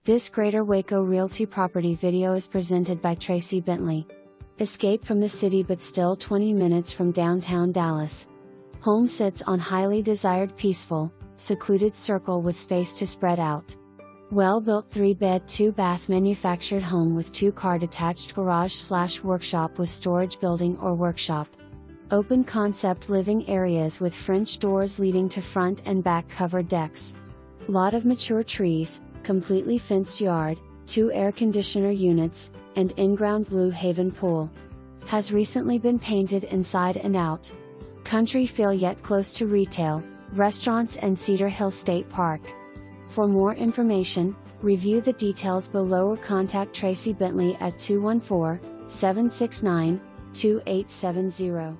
This Greater Waco Realty property video is presented by Tracy Bentley. Escape from the city but still 20 minutes from downtown Dallas. Home sits on highly desired peaceful, secluded circle with space to spread out. Well-built 3-bed 2-bath manufactured home with 2-car detached garage/workshop with storage building or workshop. Open concept living areas with French doors leading to front and back covered decks. Lot of mature trees, completely fenced yard, 2 air conditioner units, and in-ground Blue Haven pool. Has recently been painted inside and out. Country feel yet close to retail, restaurants and Cedar Hill State Park. For more information, review the details below or contact Tracy Bentley at 214-769-2870.